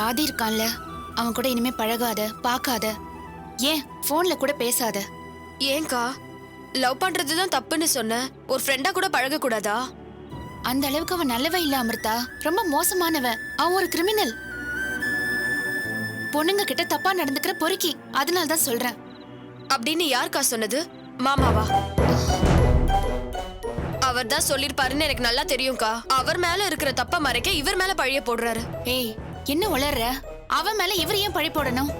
ஆதி இருக்கான்ல, அவன் கூட இனிமே பழகாத, பார்க்காத, ஏன் போன்ல கூட பேசாத. ஏன்க்கா லவ் பண்றதுதான் தப்புன்னு சொன்ன, ஒரு ஃப்ரெண்டா கூட பழக கூடாதா? அந்த அளவுக்கு அவன் நல்லவ இல்ல அமிர்தா, ரொம்ப மோசமானவன். அவன் ஒரு கிரிமினல். பொண்ணுங்க கிட்ட தப்பா நடந்துக்கிற பொறுக்கி. அதனால தான் சொல்றேன். அப்படின்னு யாருக்கா சொன்னது? மாமாவா? அவர் தான் சொல்லிருப்பாருன்னு எனக்கு நல்லா தெரியும்க்கா. அவர் மேல இருக்கிற தப்ப மறைக்க இவர் மேல பழிய போடுறாரு. ஏய், என்ன உளர்ற? அவன் மேல இவர் ஏன் பழி போடணும்?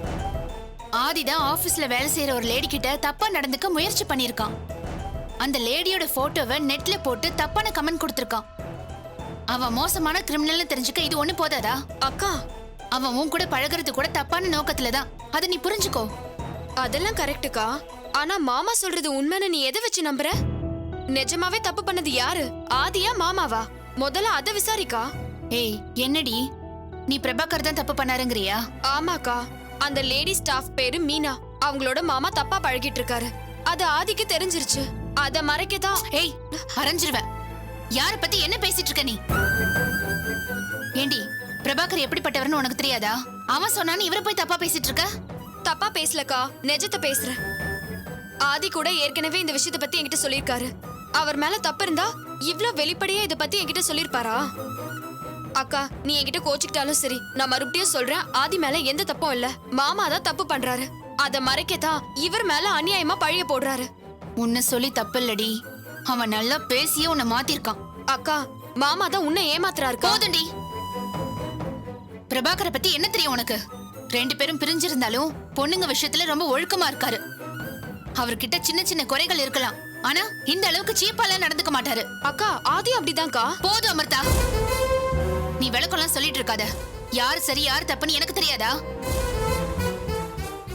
ஆதிதான் ஆபீஸ்ல வேலை செய்யற ஒரு லேடி கிட்ட தப்பா நடந்துக்க முயற்சி பண்ணிருக்கான். அந்த லேடியோட போட்டோவை நெட்ல போட்டு தப்பான கமெண்ட் கொடுத்திருக்கான். அவன் மோசமான கிரிமினல் தெரிஞ்சுக்க இது ஒண்ணு போதாதா? அக்கா, அவன் உன் கூட பழகிறது கூட தப்பான நோக்கத்துலதான். அதை நீ புரிஞ்சுக்கோ. அதெல்லாம் கரெக்டுக்கா. ஆனா மாமா சொல்றது உண்மைன்னு நீ எதை வச்சு நம்புற? நிஜமாவே தப்பு பண்ணது யாரு, ஆதியா மாமாவா? முதல்ல அதை விசாரிக்கா. ஏய், என்னடி நீ பிரபாகர் தான் தப்பு பண்ணாருங்கறியா? ஆமாக்கா, அந்த லேடி ஸ்டாஃப் பேரு மீனா. அவங்களோட மாமா தப்பா பழகிட்டு இருக்காரு. அது ஆதிக்கு தெரிஞ்சிருச்சு. அத மறைக்கதான். ஏய், அரைஞ்சிருவேன். யார பத்தி என்ன பேசிட்டு இருக்க நீ? ஏண்டி, பிரபாகர் எப்படிப்பட்டவர்னு உனக்கு தெரியாதா? அவன் சொன்னான்னு இவரை போய் தப்பா பேசிட்டு இருக்க? தப்பா பேசலக்கா, நிஜத்தை பேசுறேன். ஆதி கூட ஏற்கனவே இந்த விஷயத்தை பத்தி என்கிட்ட சொல்லிருக்காரு. அவர் மேல தப்பு இருந்தா இவ்ளோ வெளிப்படையா இத பத்தி என்கிட்ட சொல்லிருப்பாரா? அக்கா, நீ என்கிட்ட கோச்சிக்கிட்டாலும் சரி, நான் மறுபடியும் சொல்றேன், ஆதி மேல எந்த தப்பும் இல்ல. மாமா தான் தப்பு பண்றாரு. அத மறைக்கத்தான் இவர் மேல அநியாயமா பழிய போடுறாரு. உன்னை சொல்லி தப்பு இல்லடி. அவன் நல்லா பேசியே உன்னை மாத்திருக்கான். அக்கா, மாமா தான் உன்னை ஏமாத்துறாரு. போதுண்டி. பிரபாகரை பத்தி என்ன தெரியும் உனக்கு? 2 பேரும் பிரிஞ்சிருந்தாலும் பொண்ணுங்க விஷயத்துல ரொம்ப ஒழுக்கமா இருக்காரு. அவர்கிட்ட சின்ன சின்ன குறைகள் இருக்கலாம், ஆனா இந்த அளவுக்கு சீப்பாலாம் நடந்துக்க மாட்டாரு. அக்கா, ஆதி அப்படிதான்க்கா. போதும் அமிர்தா, நீ விளக்கெல்லாம் சொல்லிட்டு இருக்காத. யார் சரி யார் தப்புன்னு எனக்கு தெரியாதா?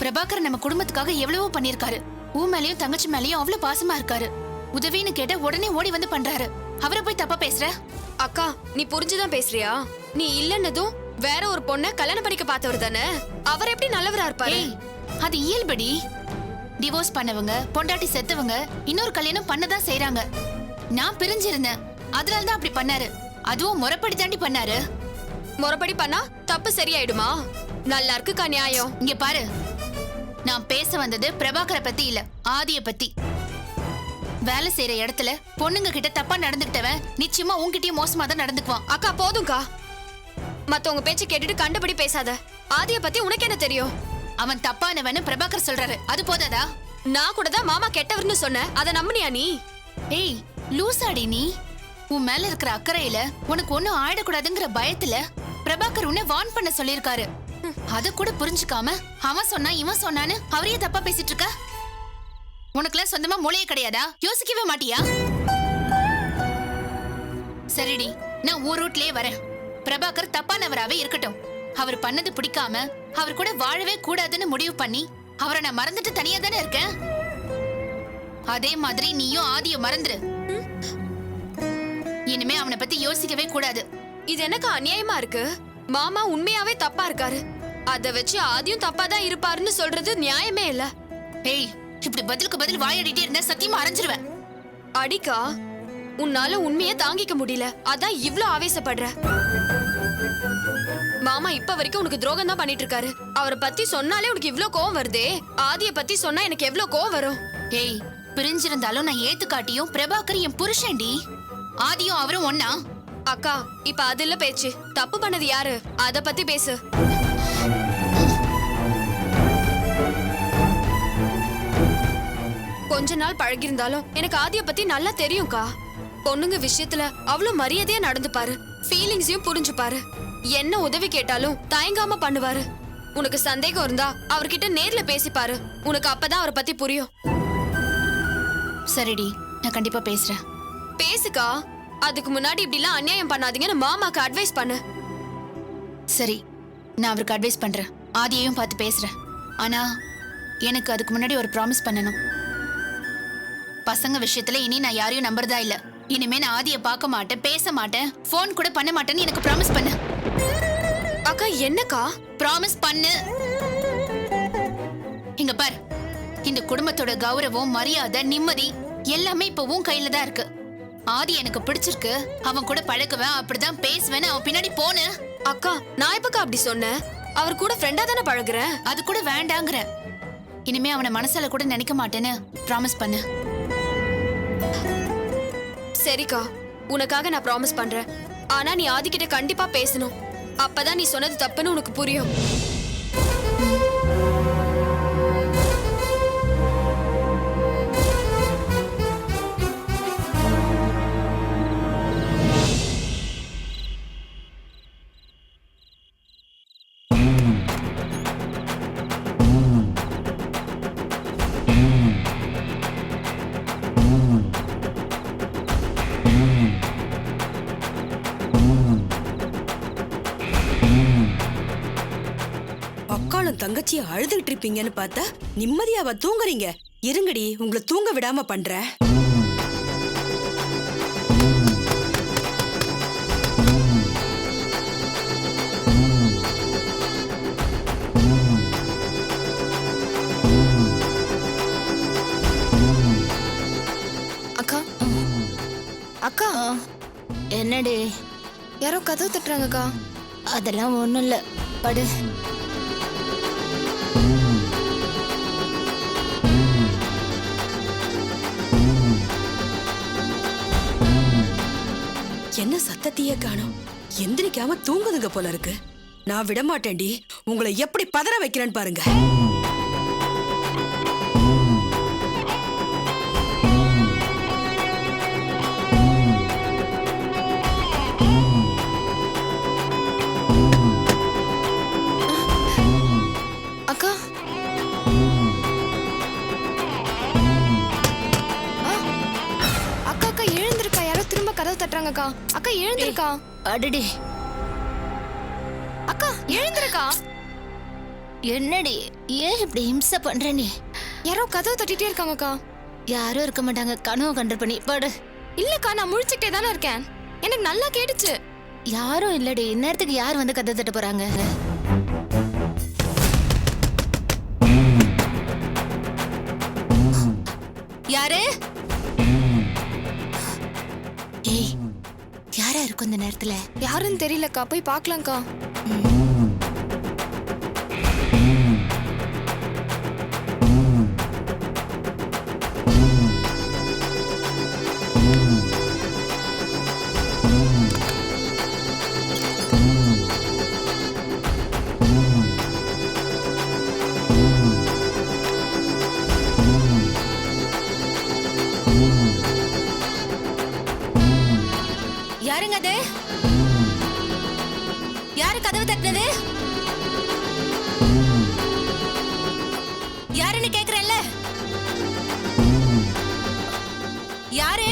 பிரபாகர் நம்ம குடும்பத்துக்காக எவ்வளவோ பண்ணிருக்காரு. ஊ மேலயும் தங்கச்சி மேலயும் அவ்வளவு பாசமா இருக்காரு. உதவின்னு கேட்ட உடனே ஓடி வந்து பண்றாரு. அவரை போய் தப்பா பேசுற? அக்கா, நீ புரிஞ்சுதான் பேசுறியா? நீ இல்லன்னதும் வேற ஒரு பொண்ண கல்யாணம் பண்ணிக்க பார்த்தவர் தானே. அவர் எப்படி நல்லவரா இருப்பாரு? அது இயல்படி. டிவோர்ஸ் பண்ணவங்க, பொண்டாட்டி செத்தவங்க இன்னொரு கல்யாணம் பண்ணதான் செய்யறாங்க. நான் பிரிஞ்சிருந்தேன், அதனாலதான் அப்படி பண்ணாரு. அதுவும் முறைப்படி தாண்டி பண்ணாரு. முறைப்படி பண்ணா தப்பு சரியாயிடுமா? நல்லா இருக்குக்கா நியாயம். இங்க பாரு, நான் பேச வந்தது பிரபாகரை பத்தி இல்ல, ஆதிய பத்தி. வேலை செய்யற இடத்துல பொண்ணுங்க கிட்ட தப்பா நடந்துக்கிட்டவன் நிச்சயமா உன்கிட்டயும் மோசமா தான் நடந்துக்குவான். அக்கா, போதும்க்கா. மத்தவங்க பேச்சு கேட்டுட்டு கண்டபடி பேசாத. ஆதிய பத்தி உனக்கு என்ன தெரியும்? அவன் தப்பானவன்னு பிரபாகர் சொல்றாரு, அது போதாதா? நான் கூட தான் மாமா கெட்டவர்னு சொன்ன, அத நம்பினியா நீ? ஏய், லூசாடி நீ. உன் மேல இருக்கிற அக்கறையில உனக்கு ஒண்ணும் ஆயிடக்கூடாதுங்கிற பயத்துல பிரபாகர் உன்னை வார்ன் பண்ண சொல்லிருக்காரு. அத கூட புரிஞ்சுக்காம அவன் சொன்னா இவன் சொன்னான்னு அவரையே தப்பா பேசிட்டு இருக்க. உனக்குலாம் சொந்தமா மூளையே கிடையாதா? யோசிக்கவே மாட்டியா? சரிடி, நான் ஊர் ரூட்லயே வரேன். பிரபாகர் தப்பானவராவே இருக்கட்டும். அவர் பண்ணது பிடிக்காம அவர் கூட வாழவே கூடாதுன்னு முடிவு பண்ணி அவரை நான் மறந்துட்டு தனியா தானே இருக்கேன். அதே மாதிரி நீயும் ஆதிய மறந்துரு. இனிமே அவனை பத்தி யோசிக்கவே கூடாது. இது எனக்கு அநியாயமா இருக்கு. மாமா உண்மையாவே தப்பா இருக்காரு. அத வச்சு ஆதியும் தப்பா தான் இருப்பாருன்னு சொல்றது நியாயமே இல்ல. ஏய், இப்படி பதிலுக்கு பதில் வாயாடிட்டே இருந்தா சத்தியமா அரைஞ்சிருவேன். அடிக்கா, உன்னால உண்மையை தாங்கிக்க முடியல, அதான் இவ்ளோ ஆவேசப்படுற. மாமா இப்ப வரைக்கும் உனக்கு துரோகம் தான் பண்ணிட்டு இருக்காரு. அவரை பத்தி சொன்னாலே உனக்கு இவ்ளோ கோவம் வருதே. ஆதிய பத்தி சொன்னா எனக்கு எவ்வளவு கோவம் வரும்? ஏய், பிரிஞ்சிருந்தாலும் நான் ஏத்து காட்டியும் பிரபாகர் என் புருஷன்டி. ஆதியும் அவரும் ஒன்னா. அக்கா, இப்ப அது இல்ல பேச்சு. தப்பு பண்ணது யாரு, அத பத்தி பேசு. கொஞ்ச நாள் பழகிருந்தாலும் எனக்கு ஆதிய பத்தி நல்லா தெரியும்க்கா. பொண்ணுங்க விஷயத்துல அவ்வளவு மரியாதையா நடந்துப்பாரு. ஃபீலிங்ஸையும் புரிஞ்சுப்பாரு. என்ன உதவி கேட்டாலும் தயங்காம பண்ணுவாரு. உனக்கு சந்தேகம் இருந்தா அவர்கிட்ட நேர்ல பேசிப்பாரு. உனக்கு அப்பதான் அவரை பத்தி புரியும். சரிடி, நான் கண்டிப்பா பேசுறேன். பேசுக்கா. அதுக்கு முன்னாடி இப்படி எல்லாம் அநியாயம் பண்ணாதீங்கன்னு மாமாக்கு அட்வைஸ் பண்ணு. சரி, நான் அவருக்கு அட்வைஸ் பண்றேன். ஆதியையும் பார்த்து பேசுறேன். ஆனா எனக்கு அதுக்கு முன்னாடி ஒரு ப்ராமிஸ் பண்ணணும். பசங்க விஷயத்துல இனி நான் யாரையும் நம்புறதா இல்ல. இனிமே நான் ஆதிய பார்க்க மாட்டேன், பேச மாட்டேன், போன் கூட பண்ண மாட்டேன்னு எனக்கு ப்ராமிஸ் பண்ணு. அக்கா, என்னக்கா? ப்ராமிஸ் பண்ணு. இங்க பார், இந்த குடும்பத்தோட கௌரவம், மரியாதை, நிம்மதி எல்லாமே இப்ப உன் கையில தான் இருக்கு. ஆதி எனக்கு பிடிச்சிருக்கு, அவன் கூட பழகுவேன், அப்படிதான் பேசுவேன்னு அவன் பின்னாடி போன. அக்கா, நான் எப்பக்கா அப்படி சொன்னேன்? அவர் கூட ஃப்ரெண்டா தானே பழகுறேன். அது கூட வேண்டாங்கிற. இனிமே அவனை மனசால கூட நினைக்க மாட்டேன்னு ப்ராமிஸ் பண்ணு. சரிக்கா, உனக்காக நான் ப்ராமிஸ் பண்றேன். ஆனா நீ ஆதிக்கிட்ட கண்டிப்பா பேசணும். அப்பதான் நீ சொன்னது தப்புன்னு உனக்கு புரியும். அக்காளும் தங்கச்சியும் அழுதுகிட்டு இருப்பீங்கன்னு பார்த்தா நிம்மதியாவ தூங்குறீங்க. இருங்கடி, உங்களை தூங்க விடாம பண்றேன். அக்கா, அக்கா, என்னடி? யாரோ கதவு தட்டுறாங்கக்கா. அதெல்லாம் ஒண்ணும் இல்ல, படு. என்ன சத்தத்தையே காணோம். எந்திரிக்காம தூங்குதுங்க போல இருக்கு. நான் விட மாட்டேன்டி. உங்களை எப்படி பதற வைக்கிறேன்னு பாருங்க. அக்கா, அக்கா அக்கா எழுந்திருக்கா. யாரோ திரும்ப கதவு தட்டுறாங்கக்கா. அக்கா எழுந்திருக்கா. அடடி, அக்கா எழுந்திருக்கா. என்னடி ஏன் இப்படி இம்சை பண்ற நீ? யாரோ கதவு தட்டிட்டே இருக்காங்கக்கா. யாரும் இருக்க மாட்டாங்க, கனவு கண்டு பண்ணி படு. இல்லக்கா, நான் முழிச்சுக்கிட்டே தானே இருக்கேன். எனக்கு நல்லா கேட்டுச்சு. யாரும் இல்லடி. இந்நேரத்துக்கு யார் வந்து கதை தட்ட போறாங்க? யாரு? ஏய், யாரா இருக்கும் இந்த நேரத்துல? யாருன்னு தெரியலக்கா, போய் பார்க்கலாம்க்கா. யாருங்க அது? யாரு கதவு தட்டினது? யாருன்னு கேக்குறேன்ல. யாரு?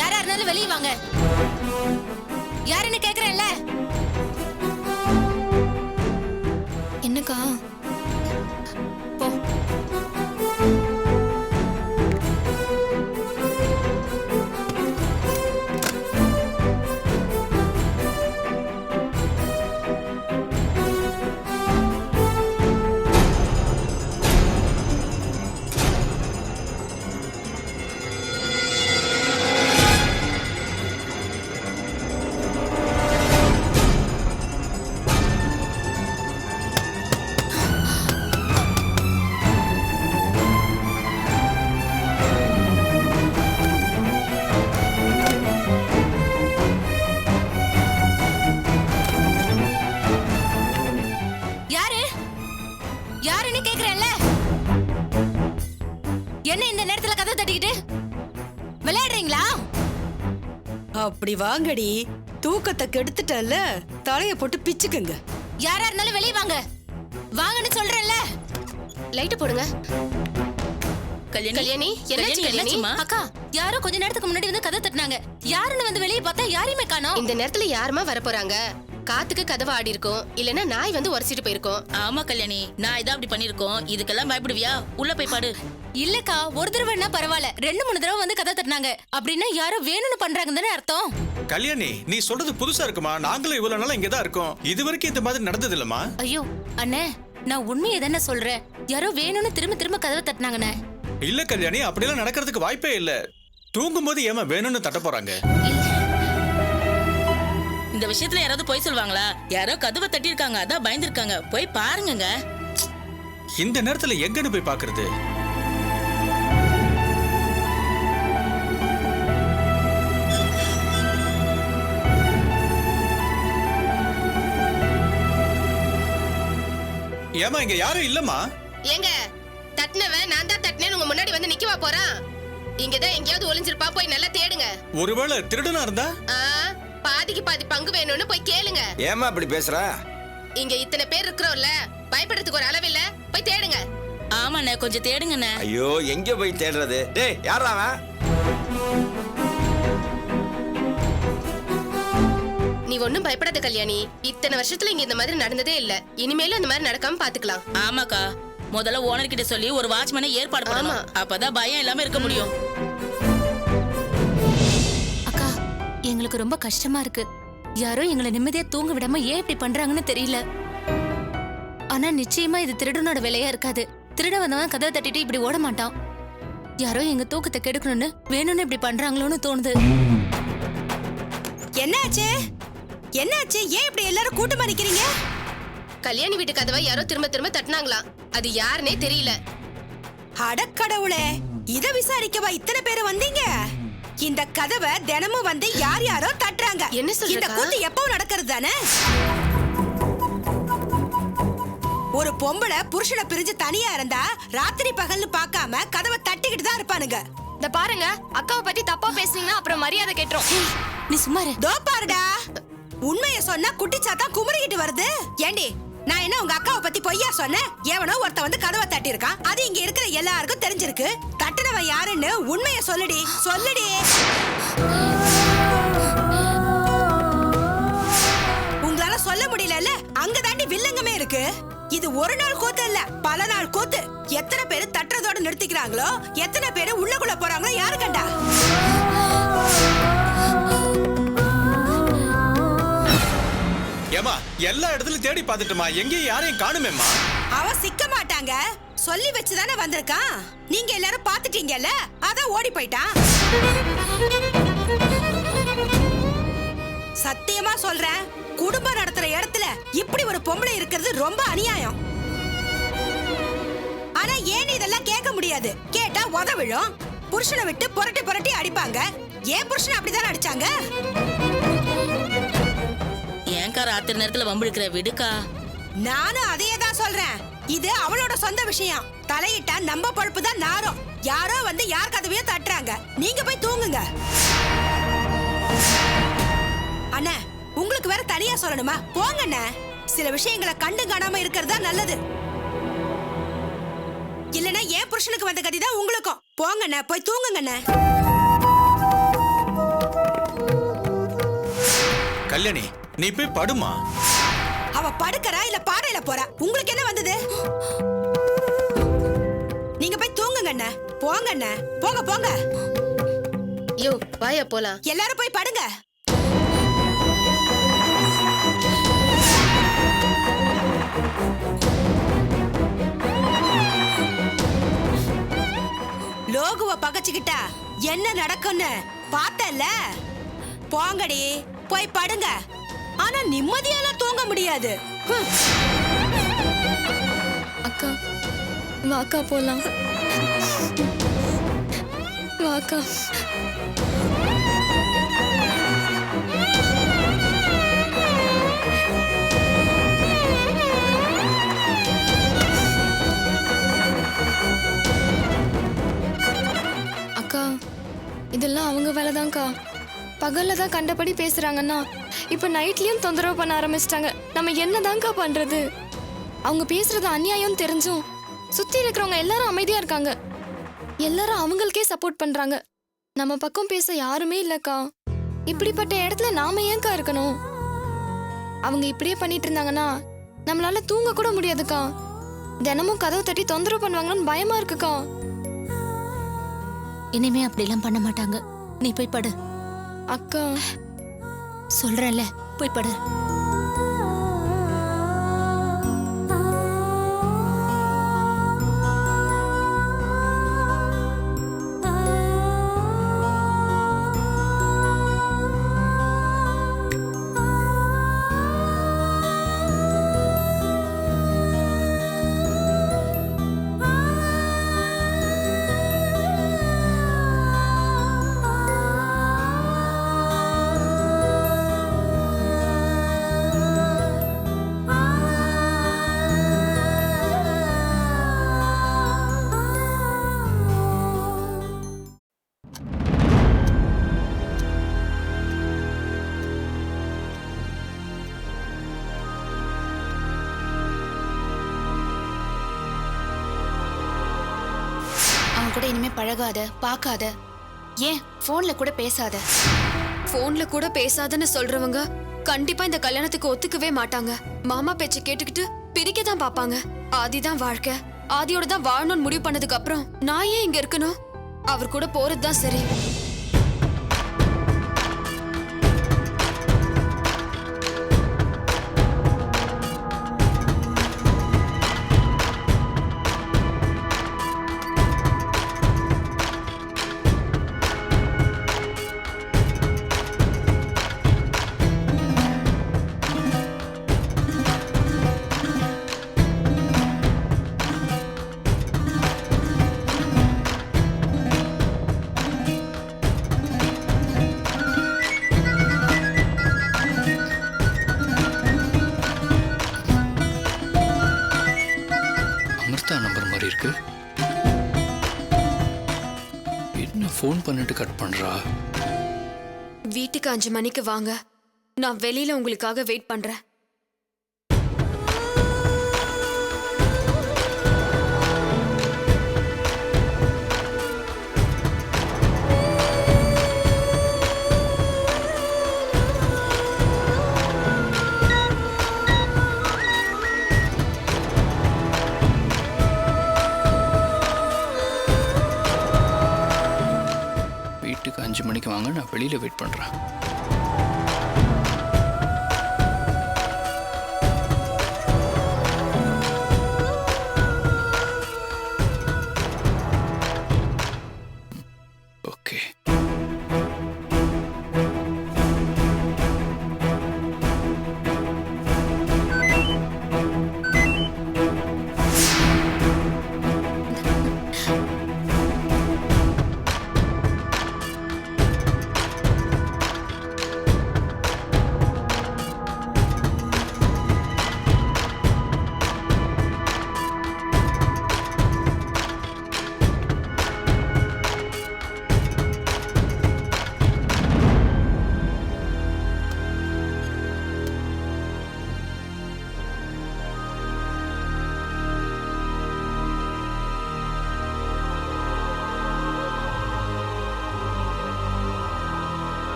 யாரா இருந்தாலும் வெளியே வாங்க. யாருன்னு கேக்குறேன்ல. என்னக்கா? போ. யாருன்னு கேக்குறேன்ல. என்ன இந்த நேரத்துல கதை தட்டிக்கிட்டு விளையாடுறீங்களா? அப்படி வாங்கடி. தூக்கத்தை கெடுத்துட்டல, தலைய போட்டு பிச்சுக்குங்க. யாரா இருந்தாலும் வெளியே வாங்க. வாங்கன்னு சொல்றேன்ல. லைட் போடுங்க. கல்யாணி, என்னாச்சுமா? அக்கா, யாரோ கொஞ்ச நேரத்துக்கு முன்னாடி வந்து கதை தட்டினாங்க. யாருன்னு வந்து வெளியே பார்த்தா யாரையுமே காணோம். இந்த நேரத்துல யாருமா வர போறாங்க? காத்துக்கு கதவை ஆடி இருக்கும், இல்லனா நாய் வந்து உரசிட்டு போயிருக்கோம். ஆமா கல்யாணி, நான் இதான் அப்படி பண்ணிருக்கோம். இதுக்கெல்லாம் பயப்படுவியா? உள்ள போய் பாடு. இல்லக்கா, ஒரு தடவைன்னா பரவாயில்ல, 2-3 தடவை வந்து கதை தட்டினாங்க. அப்படின்னா யாரோ வேணும்னு பண்றாங்கன்னு தானே அர்த்தம். கல்யாணி, நீ சொல்றது புதுசா இருக்குமா? நாங்களும் இவ்வளவு நாளா இங்கதான் இருக்கோம். இது வரைக்கும் இந்த மாதிரி நடந்தது இல்லம்மா. ஐயோ அண்ணே, நான் உண்மையை தானே சொல்றேன். யாரோ வேணும்னு திரும்ப திரும்ப கதவை தட்டினாங்கண்ணே. இல்ல கல்யாணி, அப்படியெல்லாம் நடக்கிறதுக்கு வாய்ப்பே இல்ல. தூங்கும் போது ஏமா வேணும்னு தட்ட போறாங்க? இந்த விஷயத்துல யாராவது போய் சொல்லுவாங்களா? யாரோ கதவை தட்டி இருக்காங்க, அதான் பயந்துருக்காங்க. போய் பாருங்கங்க. இந்த நேரத்துல எங்கன்னு போய் பாக்குறது? ஏமா இங்க யாரும் இல்லம்மா. ஏங்க தட்டினவன் நான் தான் தட்டினேன்னு உங்க முன்னாடி வந்து நிக்கவா போறான்? இங்கதான் எங்கேயாவது ஒளிஞ்சிருப்பா, போய் நல்லா தேடுங்க. ஒருவேளை திருடனா இருந்தா? பாதிக்கு பாதி பங்கு வேணும்னு போய் கேளுங்க. ஏமா அப்படி பேசுற? இங்க இத்தனை பேர் இருக்கிறோம்ல, பயப்படுறதுக்கு ஒரு அளவில்ல, போய் தேடுங்க. ஆமாண்ணே, கொஞ்சம் தேடுங்கண்ணே. ஐயோ எங்க போய் தேடுறது? டேய் யாரா அவன்? நீ ஒண்ணும் பயப்படாத கல்யாணி. இத்தனை வருஷத்துல இங்க இந்த மாதிரி நடந்ததே இல்ல. இனிமேலும் இந்த மாதிரி நடக்காம பாத்துக்கலாம். ஆமாக்கா, முதல்ல ஓனர் கிட்ட சொல்லி ஒரு வாட்ச்மேனை ஏற்பாடு பண்ணணும். அப்பதான் பயம் இல்லாம இருக்க முடியும். அக்கா, எங்களுக்கு ரொம்ப கஷ்டமா இருக்கு. யாரோ எங்களை நிம்மதியா தூங்க விடாம ஏன் இப்படி பண்றாங்கன்னு தெரியல. ஆனா நிச்சயமா இது திருடனோட வேலையா இருக்காது. திருட வந்தவன் கதவை தட்டிட்டு இப்படி ஓட மாட்டான். யாரோ எங்க தூக்கத்தை கெடுக்கணும்னு வேணும்னு இப்படி பண்றாங்களோன்னு தோணுது. என்னாச்சு? என்னாச்சு? ஏன் இப்படி எல்லாரும் கூட்டமா நிக்கிறீங்க? கல்யாணி வீட்டு கதவை யாரோ திரும்ப திரும்ப தட்டினாங்களாம். அது யாருன்னே தெரியல. அடக்கடவுளே, இத விசாரிக்கவா இத்தனை பேர் வந்தீங்க? இந்த கதவை தினமும் வந்து யார் யாரோ தட்டுறாங்க. என்ன சொல்றீங்க? இந்த கூத்து எப்பவும் நடக்கிறது தானே? ஒரு பொம்பளை புருஷனை பிரிஞ்சு தனியா இருந்தா ராத்திரி பகல்னு பார்க்காம கதவை தட்டிக்கிட்டு தான் இருப்பானுங்க. இந்த பாருங்க, அக்காவை பத்தி தப்பா பேசுனீங்கன்னா அப்புறம் மரியாதை கேட்டுரும். நீ சும்மா இரு. தோ பாருடா, உண்மைய சொன்னா குட்டிச்சாத்தான் குமரிக்கிட்டு வருது. ஏண்டி, நான் என்ன உங்க அக்காவை பத்தி பொய்யா சொன்னேன்? எவனோ ஒருத்த வந்து கதவை தட்டி இருக்கான். அது இங்க இருக்கிற எல்லாருக்கும் தெரிஞ்சிருக்கு. தட்டுனவன் யாருன்னு உண்மைய சொல்லுடி, சொல்லுடி. உங்களால சொல்ல முடியல? அங்க தாண்டி வில்லங்கமே இருக்கு. இது ஒரு நாள் கூத்து இல்ல, பல நாள் கூத்து. எத்தனை பேரு தட்டுறதோட நிறுத்திக்கிறாங்களோ, எத்தனை பேரு உள்ளக்குள்ள போறாங்களோ யாரு கண்டா? ஏமா எல்லா இடத்துலயும் தேடி பார்த்துட்டுமா, எங்கேயும் யாரையும் காணுமேம்மா. அவன் சிக்க மாட்டாங்க, சொல்லி வச்சுதானே வந்திருக்கான். நீங்க எல்லாரும் பாத்துட்டீங்கல்ல, அதான் ஓடி போயிட்டான். சத்தியமா சொல்றேன், குடும்பம் நடத்துற இடத்துல இப்படி ஒரு பொம்பளை இருக்கிறது ரொம்ப அநியாயம். ஆனா ஏன் இதெல்லாம் கேட்க முடியாது? கேட்டா உத விழும். புருஷனை விட்டு புரட்டி புரட்டி அடிப்பாங்க. ஏன் புருஷனை அப்படிதானே அடிச்சாங்க? ஏன்க்கா ராத்திரி நேரத்துல வம்பிழுக்கிற? விடுக்கா. நானும் அதையே தான் சொல்றேன். இது அவளோட சொந்த விஷயம். தலையிட்டா நம்ம பொழப்பு தான் நாரும். யாரோ வந்து யார் கதவையோ தட்டுறாங்க. நீங்க போய் தூங்குங்க. அண்ணா, உங்களுக்கு வேற தனியா சொல்லணுமா? போங்க அண்ணா. சில விஷயங்களை கண்டு காணாம இருக்கிறதா நல்லது. இல்லனா ஏன் புருஷனுக்கு வந்த கதி தான் உங்களுக்கும். போங்க அண்ணா, போய் தூங்குங்க அண்ணா. கல்யாணி, நீ போய் படுமா. அவ படுக்கறா இல்ல பாறையில போறா, உங்களுக்கு என்ன வந்தது? நீங்க போய் தூங்குங்க அண்ணா. போங்க அண்ணா, போங்க போங்க. யோ வாயா போலாம். எல்லாரும் போய் படுங்க. லோகுவ பகச்சுக்கிட்டா என்ன நடக்கும்னு பார்த்தல. போங்கடி, போய் படுங்க. ஆனா நிம்மதியால தூங்க முடியாது. அக்கா, வாக்கா போலாம். வாக்கா. அக்கா, இதெல்லாம் அவங்க வேலைதான்க்கா. பகல்ல தான் கண்டபடி பேசுறாங்கன்னா இப்ப நைட்லயும் தொந்தரவு பண்ண ஆரம்பிச்சிட்டாங்க. நம்ம என்னதான்க்கா பண்றது? அவங்க பேசுறது அநியாயம் தெரிஞ்சும் சுத்தி இருக்கிறவங்க எல்லாரும் அமைதியா இருக்காங்க. எல்லாரும் அவங்களுக்கே சப்போர்ட் பண்றாங்க. நம்ம பக்கம் பேச யாருமே இல்லக்கா. இப்படிப்பட்ட இடத்துல நாம ஏன்க்கா இருக்கணும்? அவங்க இப்படியே பண்ணிட்டு இருந்தாங்கன்னா நம்மளால தூங்க கூட முடியாதுக்கா. தினமும் கதவு தட்டி தொந்தரவு பண்ணுவாங்கன்னு பயமா இருக்குக்கா. இனிமே அப்படிலாம் பண்ண மாட்டாங்க. நீ போய் படு. அக்கா, சொல்றேன்ல, போய் படு. இனிமே பழகாத, பார்க்காத, ஏன் போன்ல கூட பேசாத. போன்ல கூட பேசாதன்னு சொல்றவங்க கண்டிப்பா இந்த கல்யாணத்துக்கு ஒத்துக்கவே மாட்டாங்க. மாமா பேச்ச கேட்டுக்கிட்டு பிரிக்க தான் பாப்பாங்க. ஆதிதான் வாழ்க்கை, ஆதியோட தான் வாழணும்னு முடிவு பண்ணதுக்கு அப்புறம் நான் ஏன் இங்க இருக்கணும்? அவர் கூட போறதுதான் சரி. அமிர்தா நம்பர் மாதிரி இருக்கு. என்ன ஃபோன் பண்ணிட்டு கட் பண்றா? வீட்டுக்கு 5 மணிக்கு வாங்க, நான் வெளியில உங்களுக்காக வெயிட் பண்றேன். வீட்டுக்கு 5 மணிக்கு வாங்க, நான் வெளியில வெயிட் பண்றேன். ஓகே.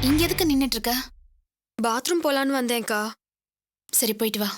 இங்க எதுக்கு நின்னுட்டு இருக்க? பாத்ரூம் போலான்னு வந்தேன்க்கா. சரி, போயிட்டு வா.